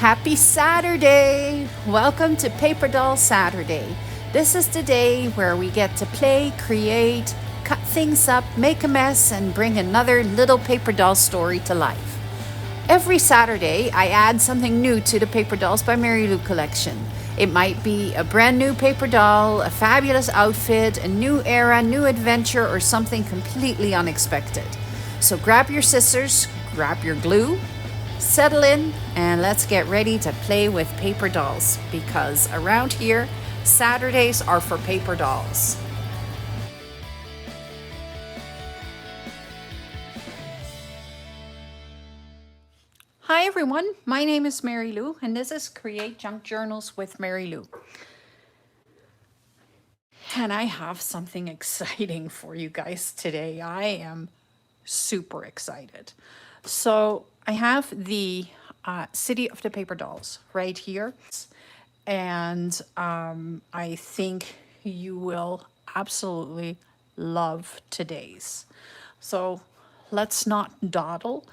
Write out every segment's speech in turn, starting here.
Happy Saturday! Welcome to Paper Doll Saturday. This is the day where we get to play, create, cut things up, make a mess, and bring another little paper doll story to life. Every Saturday, I add something new to the Paper Dolls by Mary Lou collection. It might be a brand new paper doll, a fabulous outfit, a new era, new adventure, or something completely unexpected. So grab your scissors, grab your glue, settle in, and let's get ready to play with paper dolls, because around here, Saturdays are for paper dolls. Hi everyone, my name is Mary Lou, and this is Create Junk Journals with Mary Lou. And I have something exciting for you guys today. I am super excited. So I have the City of the Paper Dolls right here. And I think you will absolutely love today's. So let's not dawdle,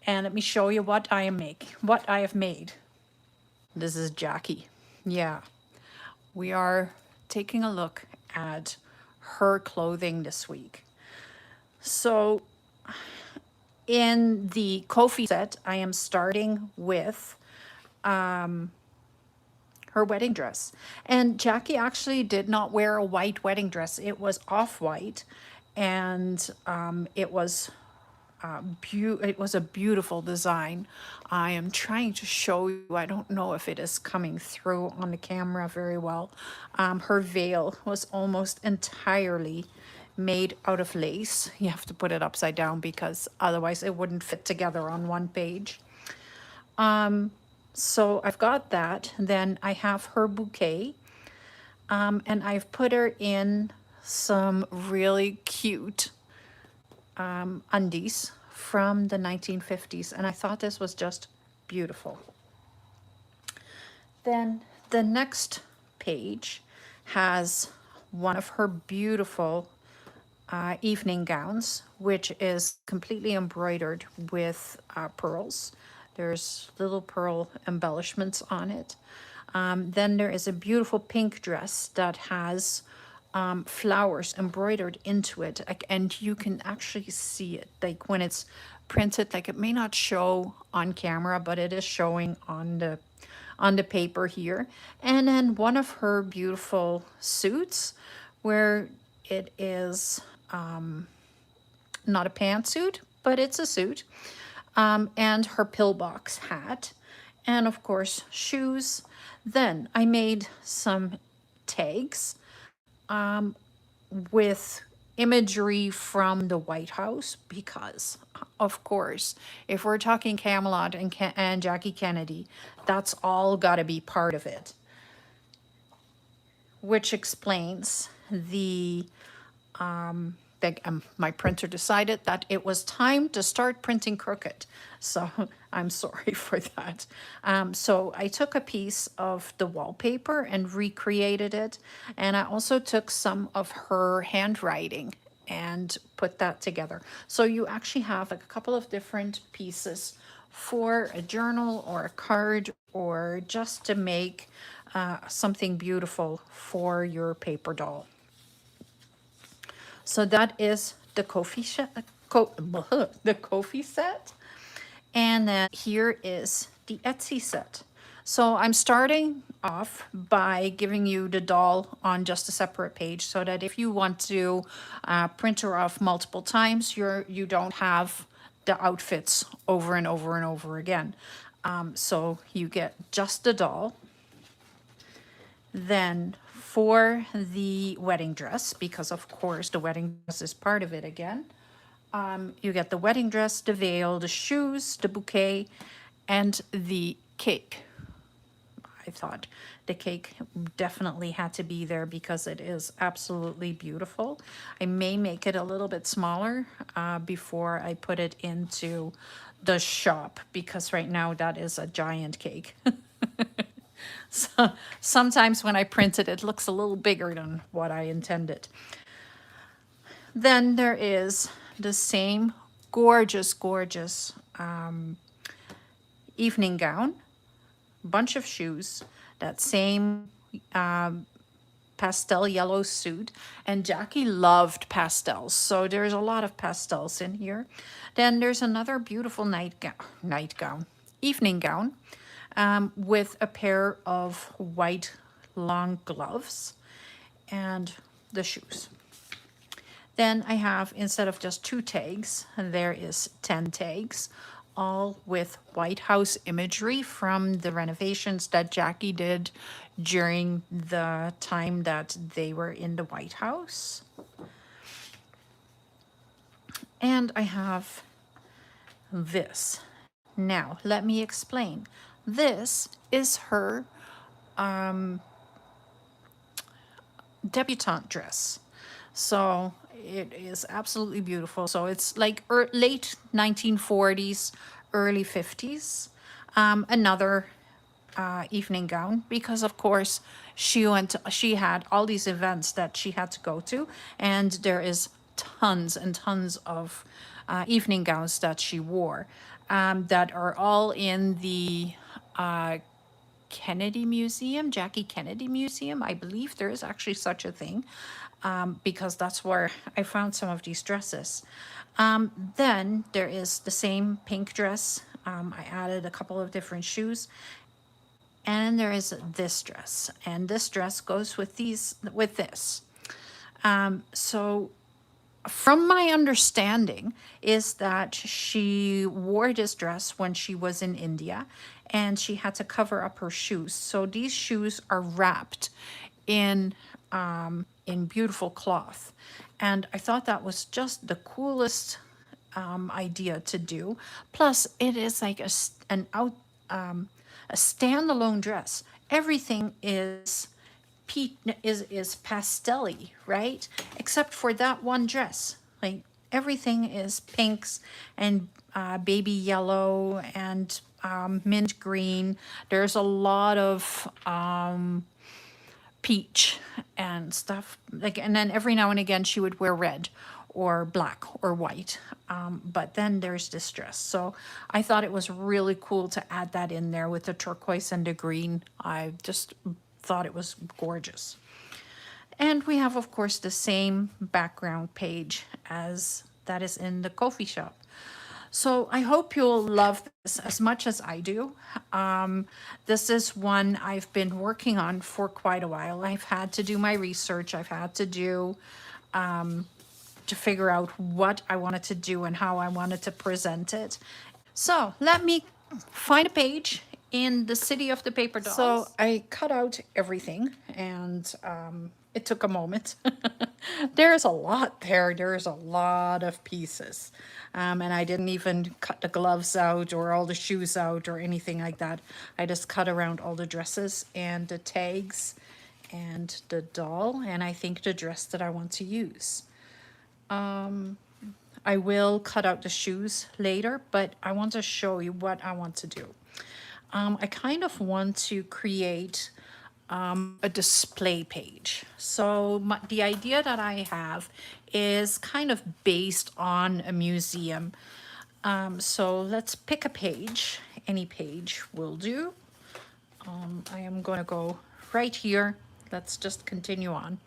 and let me show you what I have made. This is Jackie. Yeah, we are taking a look at her clothing this week. So in the Kofi set, I am starting with her wedding dress. And Jackie actually did not wear a white wedding dress. It was off-white, and it was a beautiful design. I am trying to show you. I don't know if it is coming through on the camera very well. Her veil was almost entirely made out of lace. You have to put it upside down because otherwise it wouldn't fit together on one page. So I've got that. Then I have her bouquet, and I've put her in some really cute undies from the 1950s, and I thought this was just beautiful. Then the next page has one of her beautiful evening gowns, which is completely embroidered with pearls. There's little pearl embellishments on it. Then there is a beautiful pink dress that has flowers embroidered into it, and you can actually see it, like when it's printed. Like, it may not show on camera, but it is showing on the paper here. And then one of her beautiful suits, where it is not a pantsuit, but it's a suit. And her pillbox hat, and of course shoes. Then I made some tags with imagery from the White House, because of course, if we're talking Camelot and Jackie Kennedy, that's all got to be part of it, which explains the my printer decided that it was time to start printing crooked. So I'm sorry for that. So I took a piece of the wallpaper and recreated it. And I also took some of her handwriting and put that together. So you actually have like a couple of different pieces for a journal or a card, or just to make something beautiful for your paper doll. So that is the Kofi set. And then here is the Etsy set. So I'm starting off by giving you the doll on just a separate page, so that if you want to print her off multiple times, you don't have the outfits over and over and over again. So you get just the doll. Then for the wedding dress, because of course the wedding dress is part of it again, you get the wedding dress, the veil, the shoes, the bouquet, and the cake. I thought the cake definitely had to be there because it is absolutely beautiful. I may make it a little bit smaller before I put it into the shop, because right now that is a giant cake. So sometimes when I print it, it looks a little bigger than what I intended. Then there is the same gorgeous, gorgeous evening gown bunch of shoes, that same pastel yellow suit, and Jackie loved pastels, so there's a lot of pastels in here. Then there's another beautiful evening gown, with a pair of white long gloves and the shoes. Then I have, instead of just 2 tags, there is 10 tags, all with White House imagery from the renovations that Jackie did during the time that they were in the White House. And I have this. Now, let me explain. This is her debutante dress. So it is absolutely beautiful. So it's like late 1940s, early 50s. Another evening gown, because of course she had all these events that she had to go to, and there is tons and tons of evening gowns that she wore, that are all in the Kennedy Museum, Jackie Kennedy Museum. I believe there is actually such a thing, because that's where I found some of these dresses. Then there is the same pink dress. I added a couple of different shoes. And there is this dress. And this dress goes with this. So from my understanding is that she wore this dress when she was in India, and she had to cover up her shoes. So these shoes are wrapped in beautiful cloth. And I thought that was just the coolest idea to do. Plus, it is like a standalone dress. Everything is pastel-y, right? Except for that one dress. Like everything is pinks and baby yellow and mint green. There's a lot of peach and stuff. Like, and then every now and again she would wear red or black or white. But then there's this dress. So I thought it was really cool to add that in there with the turquoise and the green. I just thought it was gorgeous. And we have, of course, the same background page as that is in the coffee shop. So I hope you'll love this as much as I do. This is one I've been working on for quite a while. I've had to do my research. I've had to do to figure out what I wanted to do and how I wanted to present it. So let me find a page in the City of the Paper Dolls. So I cut out everything, and it took a moment. There's a lot there. There's a lot of pieces. And I didn't even cut the gloves out or all the shoes out or anything like that. I just cut around all the dresses and the tags and the doll, and I think the dress that I want to use. I will cut out the shoes later, but I want to show you what I want to do. I kind of want to create a display page. So the idea that I have is kind of based on a museum. So let's pick a page. Any page will do. I am going to go right here. Let's just continue on.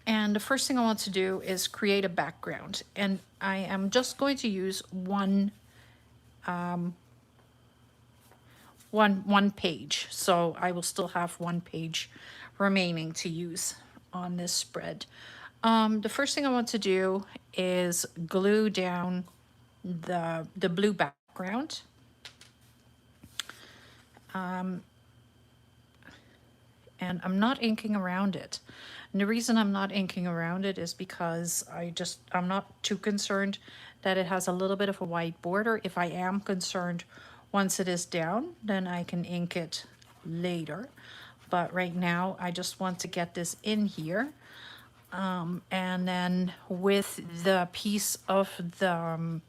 And the first thing I want to do is create a background. And I am just going to use one page. So I will still have one page remaining to use on this spread. The first thing I want to do is glue down the blue background. And I'm not inking around it. And the reason I'm not inking around it is because I'm not too concerned that it has a little bit of a white border. If I am concerned once it is down, then I can ink it later. But right now, I just want to get this in here. And then with the piece of the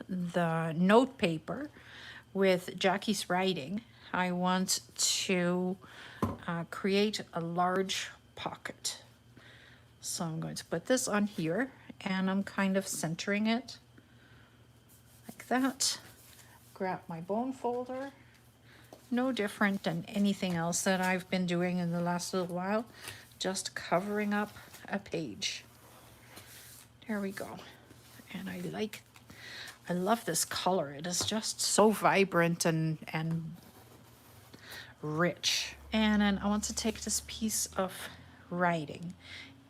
note paper with Jackie's writing, I want to create a large pocket. So I'm going to put this on here, and I'm kind of centering it like that. grab my bone folder. No different than anything else that I've been doing in the last little while, just covering up a page. There we go. And I love this color. It is just so vibrant and rich. And then I want to take this piece of writing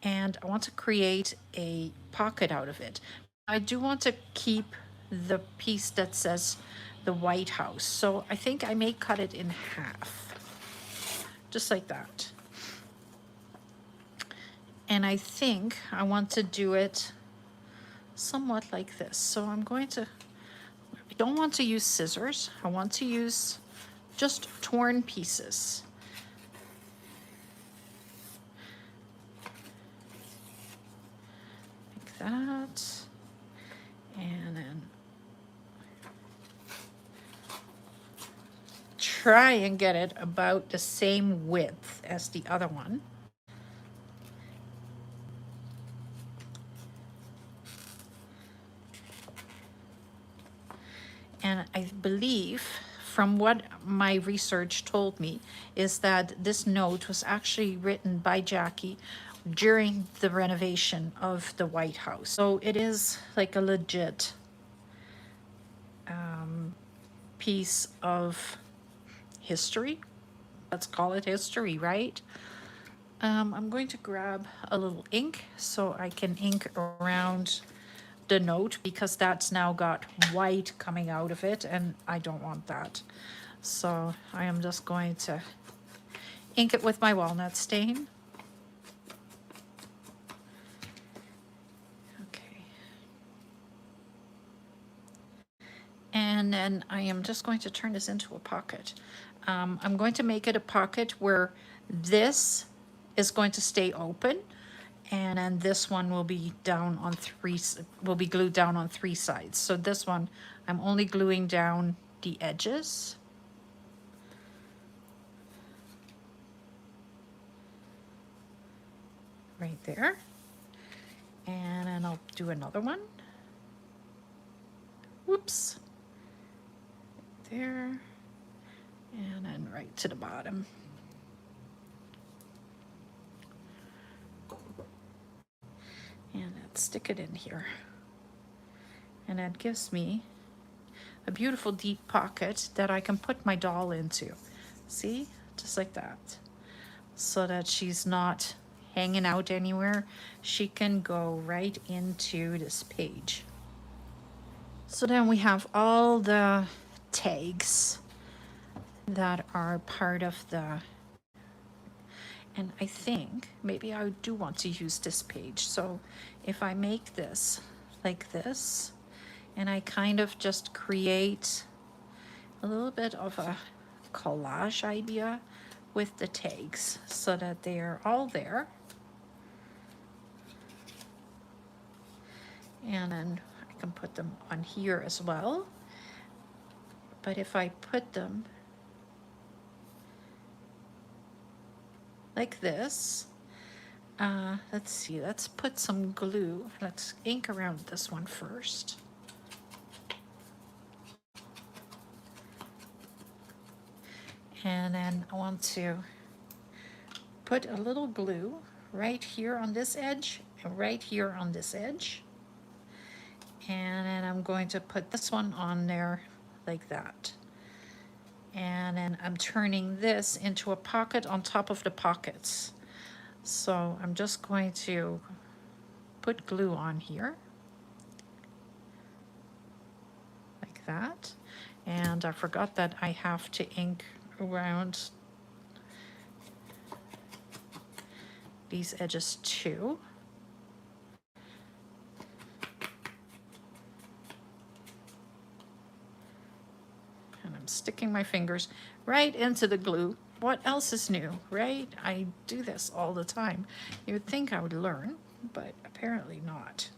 and I want to create a pocket out of it. I do want to keep the piece that says the White House. So I think I may cut it in half, just like that. And I think I want to do it somewhat like this. So I'm going to, I don't want to use scissors. I want to use just torn pieces. Like that. And then try and get it about the same width as the other one. And I believe from what my research told me is that this note was actually written by Jackie during the renovation of the White House. So it is like a legit piece of history. Let's call it history, right? I'm going to grab a little ink so I can ink around the note because that's now got white coming out of it and I don't want that. So I am just going to ink it with my walnut stain. Okay. And then I am just going to turn this into a pocket. I'm going to make it a pocket where this is going to stay open and then this one will be down on glued down on 3 sides. So this one, I'm only gluing down the edges. Right there. And then I'll do another one. Whoops. There. And then right to the bottom. And then stick it in here. And that gives me a beautiful deep pocket that I can put my doll into. See? Just like that. So that she's not hanging out anywhere. She can go right into this page. So then we have all the tags that are part of the, and I think maybe I do want to use this page. So if I make this like this, and I kind of just create a little bit of a collage idea with the tags so that they are all there. And then I can put them on here as well. But if I put them like this, let's see, let's put some glue. Let's ink around this one first. And then I want to put a little glue right here on this edge and right here on this edge. And then I'm going to put this one on there like that. And then I'm turning this into a pocket on top of the pockets. So I'm just going to put glue on here. Like that. And I forgot that I have to ink around these edges too. And I'm sticking my fingers right into the glue. What else is new, right? I do this all the time. You would think I would learn, but apparently not.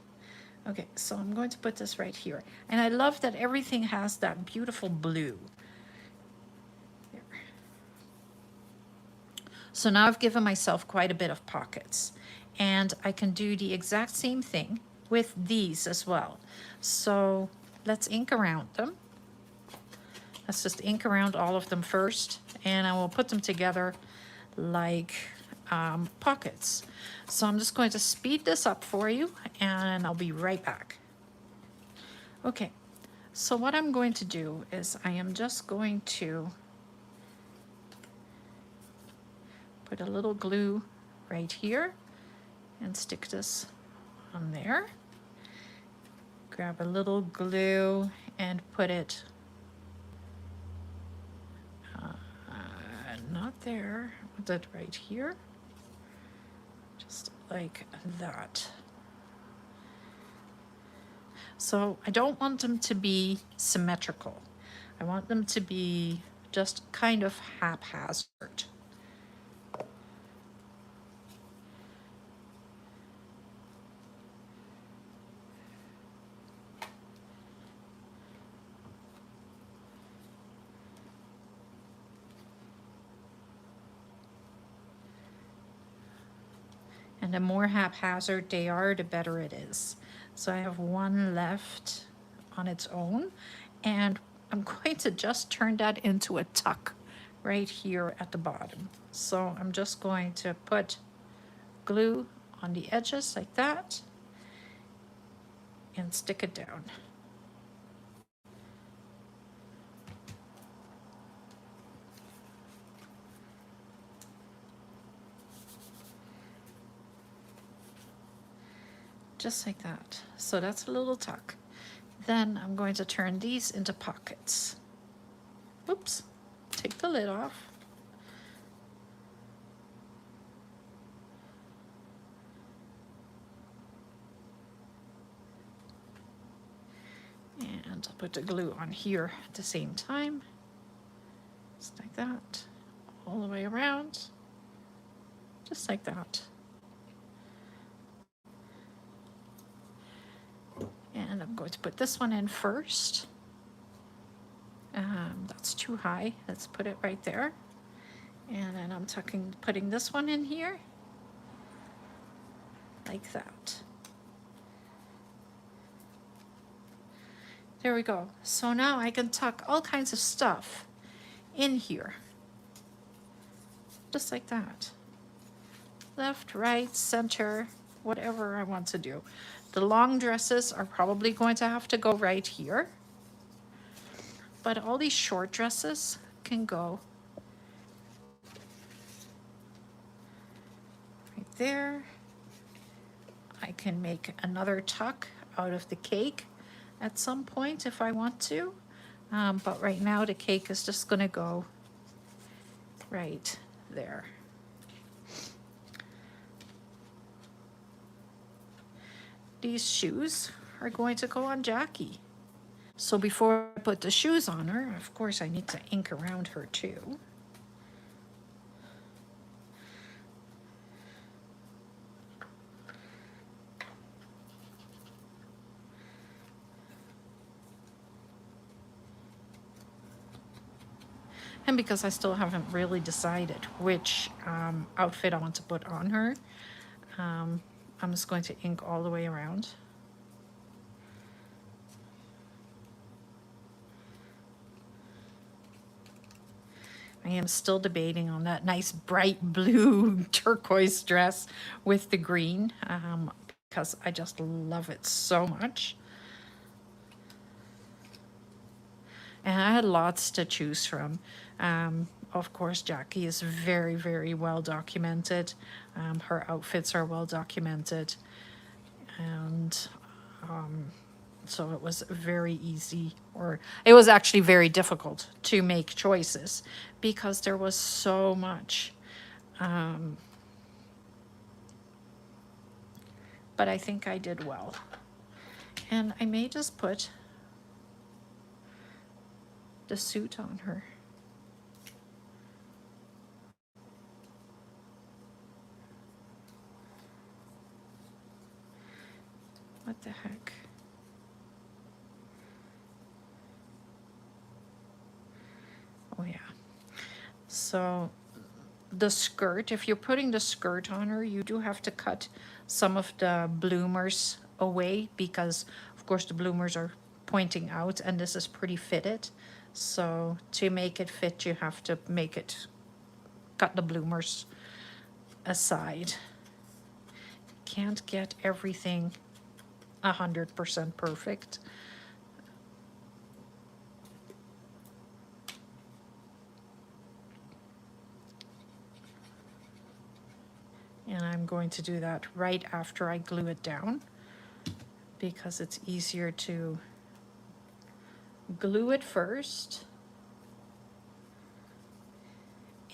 Okay, so I'm going to put this right here. And I love that everything has that beautiful blue. There. So now I've given myself quite a bit of pockets. And I can do the exact same thing with these as well. So let's ink around them. Let's just ink around all of them first, and I will put them together like pockets. So I'm just going to speed this up for you, and I'll be right back. Okay, so what I'm going to do is I am just going to put a little glue right here and stick this on there. Grab a little glue and put it not there, put it right here, just like that. So I don't want them to be symmetrical. I want them to be just kind of haphazard. And the more haphazard they are, the better it is. So I have one left on its own, and I'm going to just turn that into a tuck right here at the bottom. So I'm just going to put glue on the edges like that and stick it down. Just like that. So that's a little tuck. Then I'm going to turn these into pockets. Oops, take the lid off. And I'll put the glue on here at the same time. Just like that, all the way around. Just like that. And I'm going to put this one in first. That's too high. Let's put it right there. And then I'm putting this one in here, like that. There we go. So now I can tuck all kinds of stuff in here, just like that. Left, right, center, whatever I want to do. The long dresses are probably going to have to go right here, but all these short dresses can go right there. I can make another tuck out of the cake at some point if I want to, but right now the cake is just going to go right there. These shoes are going to go on Jackie. So before I put the shoes on her, of course I need to ink around her too. And because I still haven't really decided which outfit I want to put on her, I'm just going to ink all the way around. I am still debating on that nice bright blue turquoise dress with the green, because I just love it so much. And I had lots to choose from. Of course, Jackie is very, very well documented. Her outfits are well documented. And so it was very easy, or it was actually very difficult to make choices because there was so much. But I think I did well. And I may just put the suit on her. What the heck? Oh yeah. So the skirt, if you're putting the skirt on her, you do have to cut some of the bloomers away because of course the bloomers are pointing out and this is pretty fitted. So to make it fit, you have to make it, cut the bloomers aside. Can't get everything 100% perfect. And I'm going to do that right after I glue it down, because it's easier to glue it first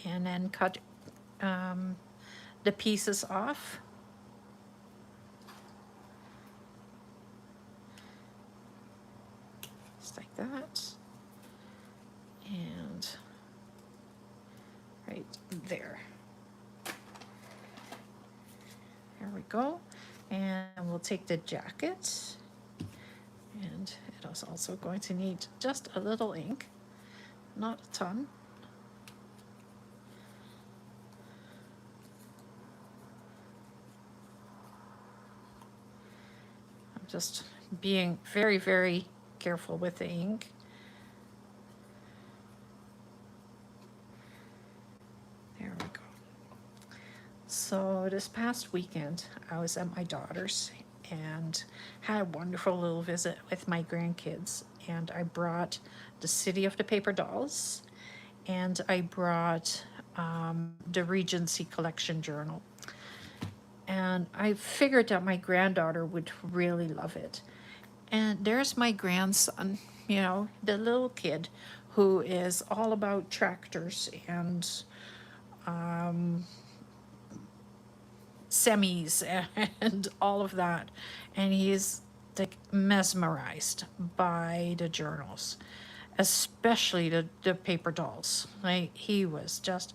and then cut the pieces off. Just like that. And right there. There we go. And we'll take the jacket, and it is also going to need just a little ink, not a ton. I'm just being very, very careful with the ink. There we go. So this past weekend, I was at my daughter's and had a wonderful little visit with my grandkids. And I brought the City of the Paper Dolls, and I brought the Regency Collection Journal. And I figured that my granddaughter would really love it. And there's my grandson, you know, the little kid who is all about tractors and semis and all of that. And he's like mesmerized by the journals, especially the paper dolls. Like he was just,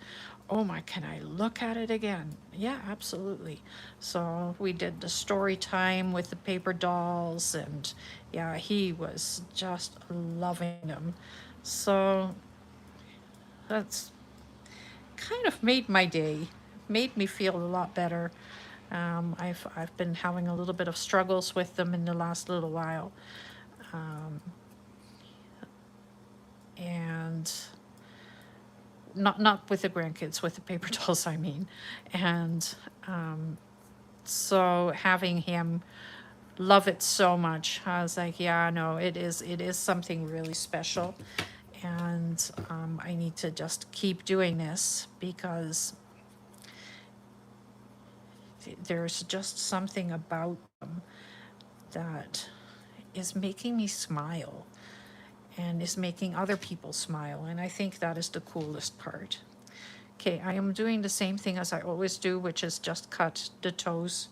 oh my, can I look at it again? Yeah, absolutely. So we did the story time with the paper dolls, and yeah, he was just loving them. So that's kind of made my day, made me feel a lot better. I've been having a little bit of struggles with them in the last little while, and not with the grandkids, with the paper dolls, I mean. And so having him love it so much, I was like, yeah, no, it is something really special, and I need to just keep doing this, because there's just something about them that is making me smile and is making other people smile, and I think that is the coolest part. Okay, I am doing the same thing as I always do, which is just cut the toes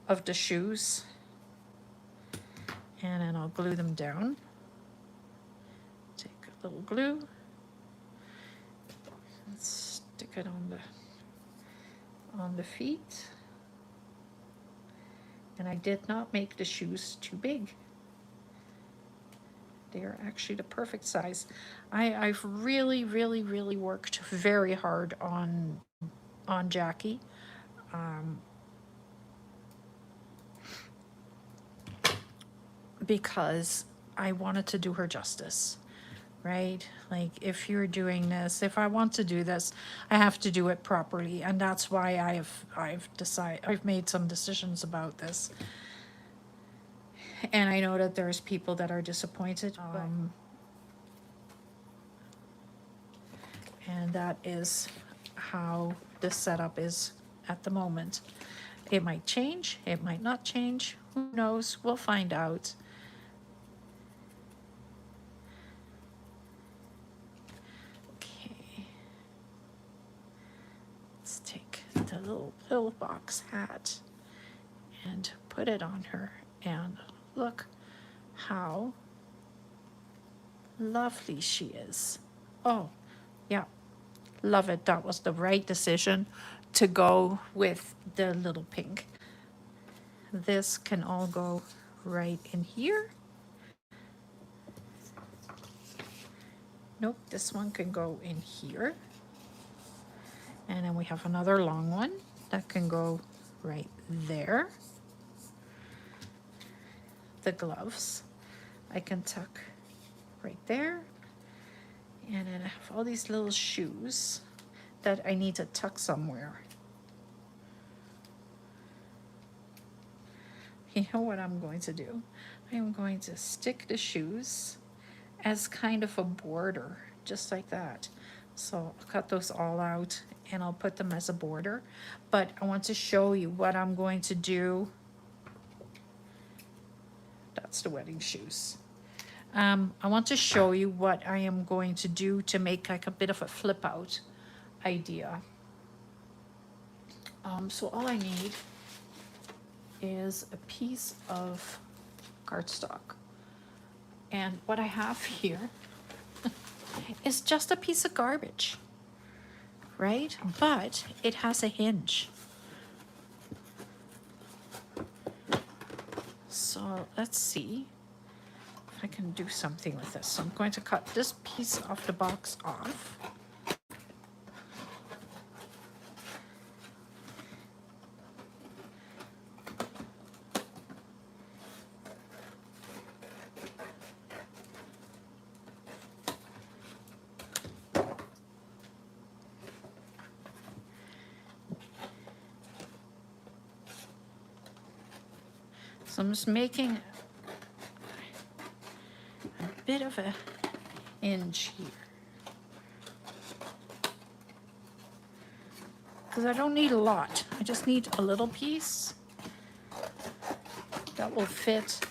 of the shoes, and then I'll glue them down. Take a little glue and stick it on the feet. And I did not make the shoes too big. They are actually the perfect size. I've really, really, really worked very hard on Jackie. Because I wanted to do her justice, right? Like, if you're doing this, if I want to do this, I have to do it properly, and that's why I've made some decisions about this. And I know that there's people that are disappointed, and that is how the setup is at the moment. It might change, it might not change, who knows, we'll find out. Okay, let's take the little box hat and put it on her, and look how lovely she is. Oh, yeah, love it. That was the right decision to go with the little pink. This can all go right in here. Nope, this one can go in here. And then we have another long one that can go right there. The gloves I can tuck right there, And then I have all these little shoes that I need to tuck somewhere. You know what I'm going to do? I am going to stick the shoes as kind of a border, just like that. So I'll cut those all out and I'll put them as a border. But I want to show you what I'm going to do. That's the wedding shoes. I want to show you what I am going to do to make like a bit of a flip out idea. So all I need is a piece of cardstock. And what I have here is just a piece of garbage, right? But it has a hinge. So let's see if I can do something with this. So I'm going to cut this piece of the box off. So I'm just making a bit of a hinge here. Because I don't need a lot. I just need a little piece that will fit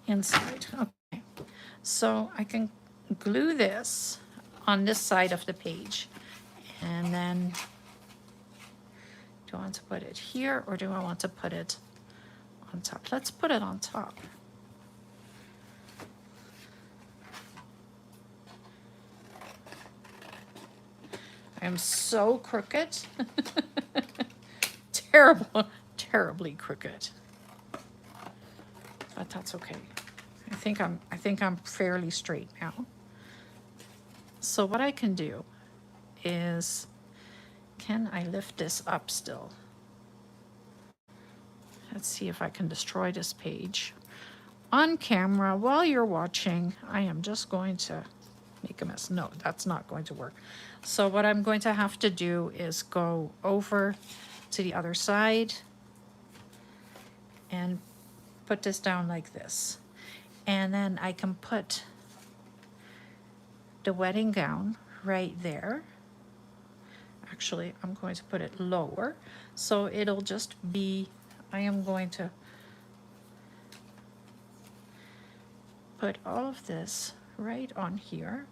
inside. Okay. So I can glue this on this side of the page. And then, do I want to put it here or do I want to put it on top? Let's put it on top. I am so crooked. Terribly crooked. But that's okay. I think I'm fairly straight now. So what I can do is, can I lift this up still? Let's see if I can destroy this page. On camera, while you're watching, I am just going to make a mess. No, that's not going to work. So what I'm going to have to do is go over to the other side and put this down like this. And then I can put the wedding gown right there. Actually, I'm going to put it lower. So it'll just be, I am going to put all of this right on here.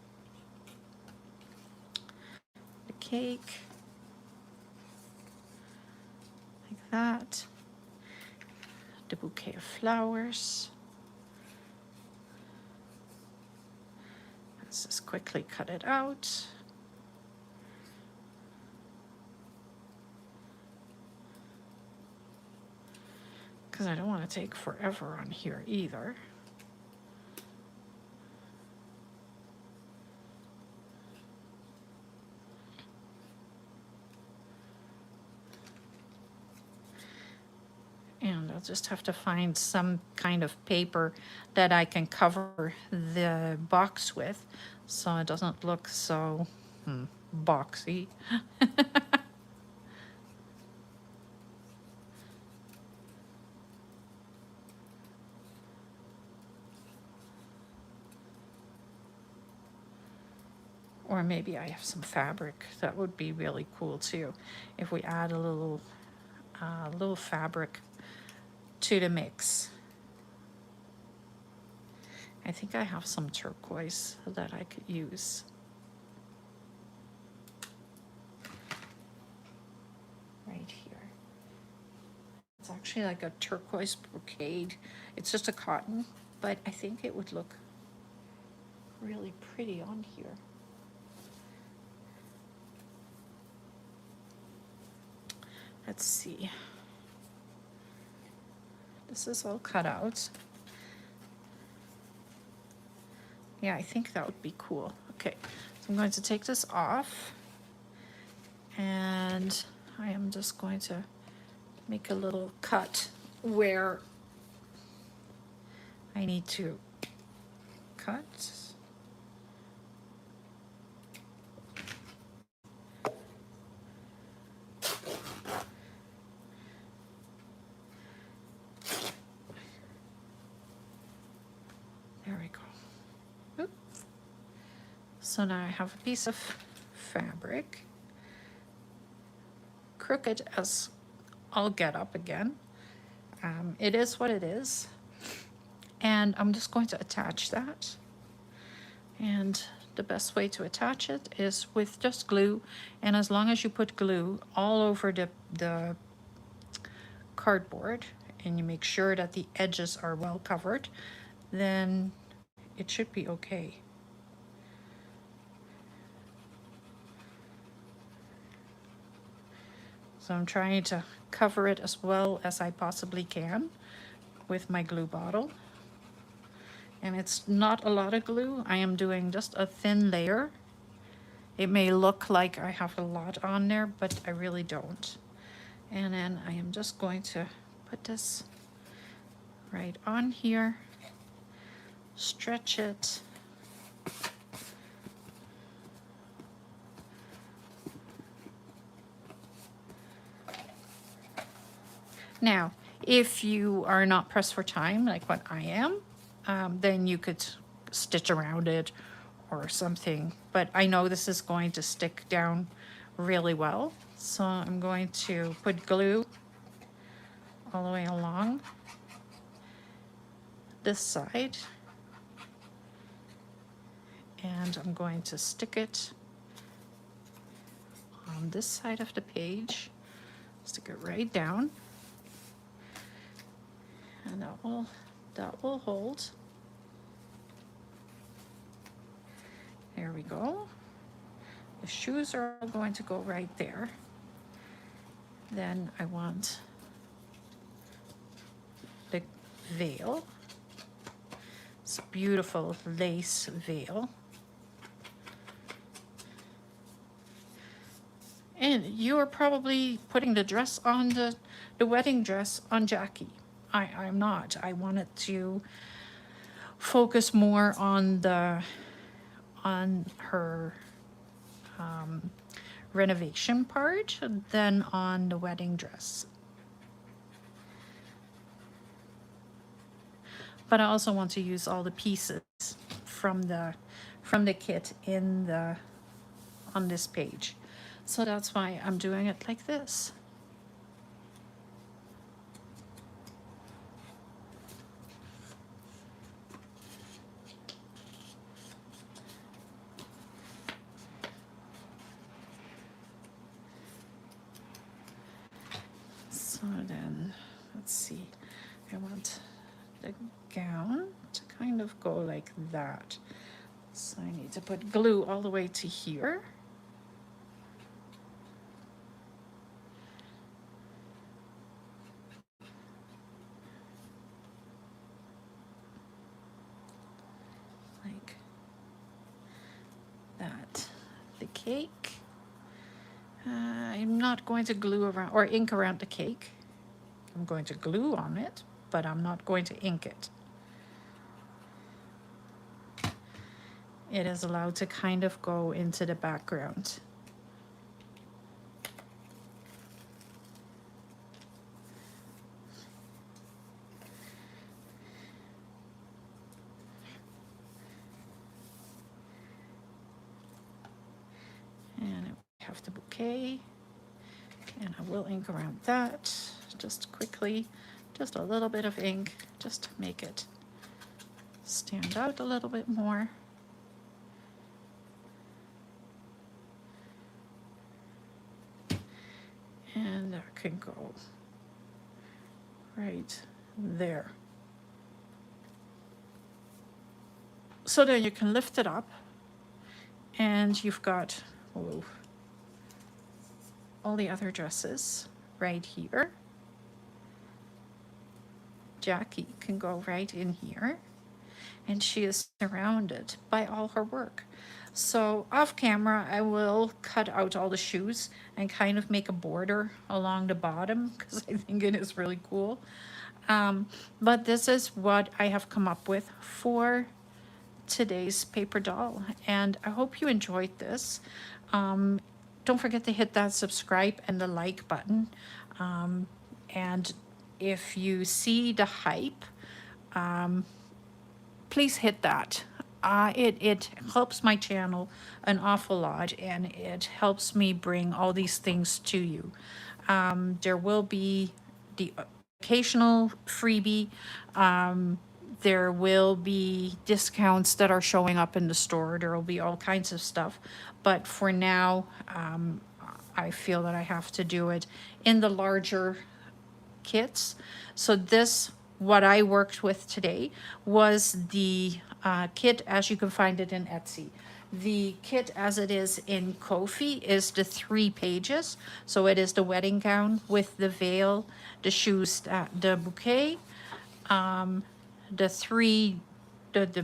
The cake, like that. The bouquet of flowers. Let's just quickly cut it out. Because I don't want to take forever on here either. And I'll just have to find some kind of paper that I can cover the box with so it doesn't look so boxy. Or maybe I have some fabric. That would be really cool too, if we add a little fabric to the mix. I think I have some turquoise that I could use. Right here. It's actually like a turquoise brocade. It's just a cotton, but I think it would look really pretty on here. Let's see. This is all cut out. Yeah, I think that would be cool. Okay, so I'm going to take this off and I am just going to make a little cut where I need to cut. So now I have a piece of fabric, crooked as I'll get up again. It is what it is. And I'm just going to attach that. And the best way to attach it is with just glue. And as long as you put glue all over the cardboard and you make sure that the edges are well covered, then it should be okay. So I'm trying to cover it as well as I possibly can with my glue bottle. And it's not a lot of glue. I am doing just a thin layer. It may look like I have a lot on there, but I really don't. And then I am just going to put this right on here, stretch it. Now, if you are not pressed for time, like what I am, then you could stitch around it or something. But I know this is going to stick down really well. So I'm going to put glue all the way along this side. And I'm going to stick it on this side of the page. Stick it right down. And that will hold. There we go. The shoes are going to go right there. Then I want the veil. It's a beautiful lace veil. And you're probably putting the dress on the wedding dress on Jackie. I'm not. I wanted to focus more on her renovation part than on the wedding dress. But I also want to use all the pieces from the kit on this page. So that's why I'm doing it like this. So then, let's see, I want the gown to kind of go like that. So I need to put glue all the way to here. Like that. The cake. I'm not going to glue around or ink around the cake. I'm going to glue on it, but I'm not going to ink it. It is allowed to kind of go into the background. And I have the bouquet, and I will ink around that just quickly, just a little bit of ink just to make it stand out a little bit more. And that can go right there. So then you can lift it up and you've got all the other dresses right here. Jackie can go right in here, and she is surrounded by all her work. So off camera, I will cut out all the shoes and kind of make a border along the bottom because I think it is really cool. But this is what I have come up with for today's paper doll, and I hope you enjoyed this. Don't forget to hit that subscribe and the like button. And if you see the hype, please hit that. it helps my channel an awful lot, and it helps me bring all these things to you. There will be the occasional freebie. There will be discounts that are showing up in the store. There will be all kinds of stuff. But for now, I feel that I have to do it in the larger kits. So this, what I worked with today, was the kit as you can find it in Etsy. The kit as it is in Ko-fi is the 3 pages. So it is the wedding gown with the veil, the shoes, the bouquet, the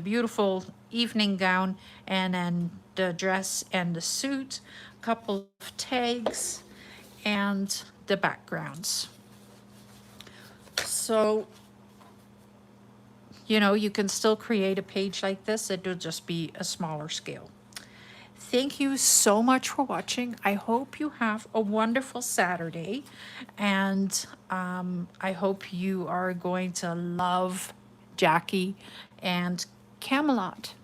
beautiful evening gown, and then the dress and the suit, couple of tags, and the backgrounds. So, you know, you can still create a page like this. It will just be a smaller scale. Thank you so much for watching. I hope you have a wonderful Saturday, and I hope you are going to love Jackie and Camelot.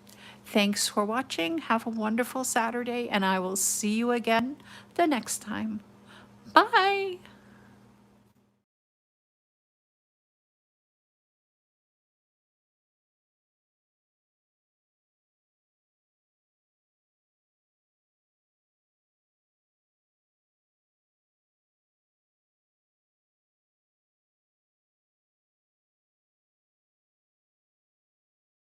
Thanks for watching. Have a wonderful Saturday, and I will see you again the next time. Bye.